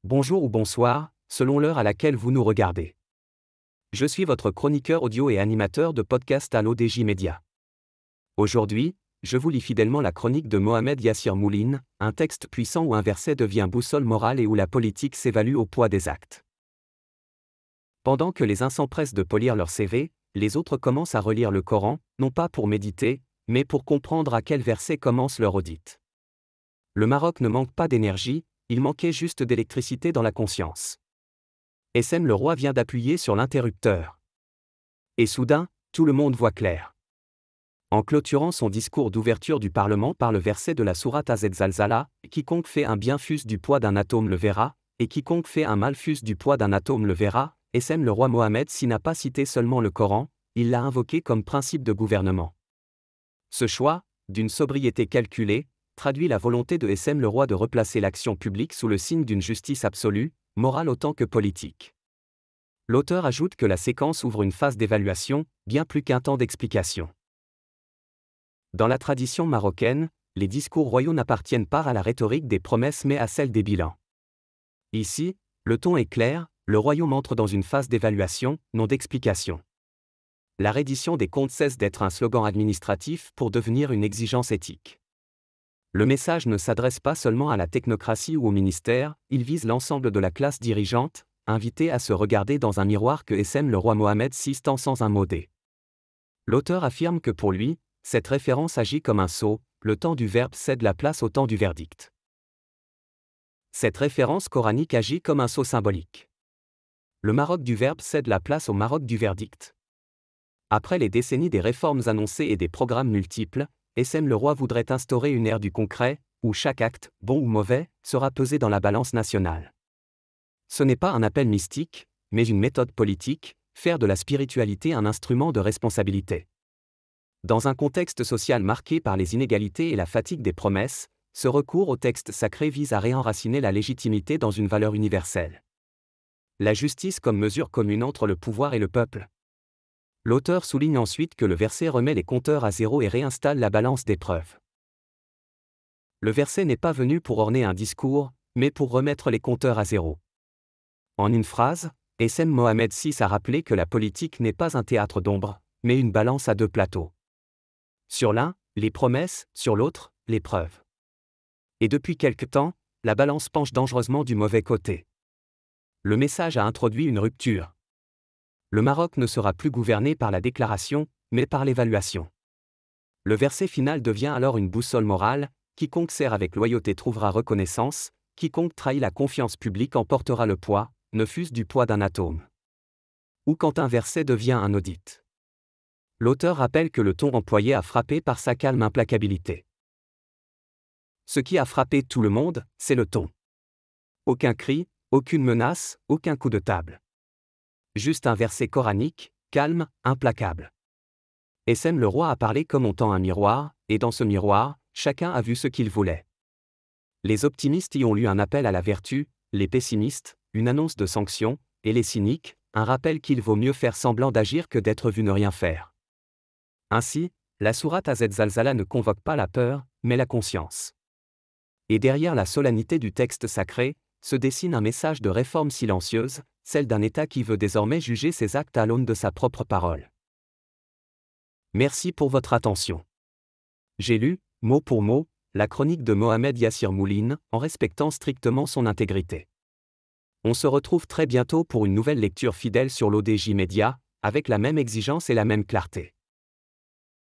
Bonjour ou bonsoir, selon l'heure à laquelle vous nous regardez. Je suis votre chroniqueur audio et animateur de podcast à l'ODJ Média. Aujourd'hui, je vous lis fidèlement la chronique de Mohamed Yassir Mouline, un texte puissant où un verset devient boussole morale et où la politique s'évalue au poids des actes. Pendant que les uns s'empressent de polir leur CV, les autres commencent à relire le Coran, non pas pour méditer, mais pour comprendre à quel verset commence leur audit. Le Maroc ne manque pas d'énergie, il manquait juste d'électricité dans la conscience. SM le roi vient d'appuyer sur l'interrupteur. Et soudain, tout le monde voit clair. En clôturant son discours d'ouverture du Parlement par le verset de la sourate Az-Zalzala, quiconque fait un bien fût du poids d'un atome le verra, et quiconque fait un mal fût du poids d'un atome le verra, SM le roi Mohamed s'y n'a pas cité seulement le Coran, il l'a invoqué comme principe de gouvernement. Ce choix, d'une sobriété calculée, traduit la volonté de SM le roi de replacer l'action publique sous le signe d'une justice absolue, morale autant que politique. L'auteur ajoute que la séquence ouvre une phase d'évaluation, bien plus qu'un temps d'explication. Dans la tradition marocaine, les discours royaux n'appartiennent pas à la rhétorique des promesses mais à celle des bilans. Ici, le ton est clair, le royaume entre dans une phase d'évaluation, non d'explication. La reddition des comptes cesse d'être un slogan administratif pour devenir une exigence éthique. Le message ne s'adresse pas seulement à la technocratie ou au ministère, il vise l'ensemble de la classe dirigeante, invité à se regarder dans un miroir que SM le roi Mohamed VI tend sans un mot d'é. L'auteur affirme que pour lui, cette référence agit comme un sceau, le temps du verbe cède la place au temps du verdict. Cette référence coranique agit comme un sceau symbolique. Le Maroc du verbe cède la place au Maroc du verdict. Après les décennies des réformes annoncées et des programmes multiples, SM le roi voudrait instaurer une ère du concret, où chaque acte, bon ou mauvais, sera pesé dans la balance nationale. Ce n'est pas un appel mystique, mais une méthode politique, faire de la spiritualité un instrument de responsabilité. Dans un contexte social marqué par les inégalités et la fatigue des promesses, ce recours au texte sacré vise à réenraciner la légitimité dans une valeur universelle. La justice comme mesure commune entre le pouvoir et le peuple. L'auteur souligne ensuite que le verset remet les compteurs à zéro et réinstalle la balance des preuves. Le verset n'est pas venu pour orner un discours, mais pour remettre les compteurs à zéro. En une phrase, SM Mohamed VI a rappelé que la politique n'est pas un théâtre d'ombre, mais une balance à deux plateaux. Sur l'un, les promesses, sur l'autre, les preuves. Et depuis quelque temps, la balance penche dangereusement du mauvais côté. Le message a introduit une rupture. Le Maroc ne sera plus gouverné par la déclaration, mais par l'évaluation. Le verset final devient alors une boussole morale, quiconque sert avec loyauté trouvera reconnaissance, quiconque trahit la confiance publique en portera le poids, ne fût-ce du poids d'un atome. Ou quand un verset devient un audit. L'auteur rappelle que le ton employé a frappé par sa calme implacabilité. Ce qui a frappé tout le monde, c'est le ton. Aucun cri, aucune menace, aucun coup de table. Juste un verset coranique, calme, implacable. SM le roi a parlé comme on tend un miroir, et dans ce miroir, chacun a vu ce qu'il voulait. Les optimistes y ont lu un appel à la vertu, les pessimistes, une annonce de sanction, et les cyniques, un rappel qu'il vaut mieux faire semblant d'agir que d'être vu ne rien faire. Ainsi, la sourate Az-Zalzala ne convoque pas la peur, mais la conscience. Et derrière la solennité du texte sacré, se dessine un message de réforme silencieuse, celle d'un État qui veut désormais juger ses actes à l'aune de sa propre parole. Merci pour votre attention. J'ai lu, mot pour mot, la chronique de Mohamed Yassir Mouline, en respectant strictement son intégrité. On se retrouve très bientôt pour une nouvelle lecture fidèle sur l'ODJ Média, avec la même exigence et la même clarté.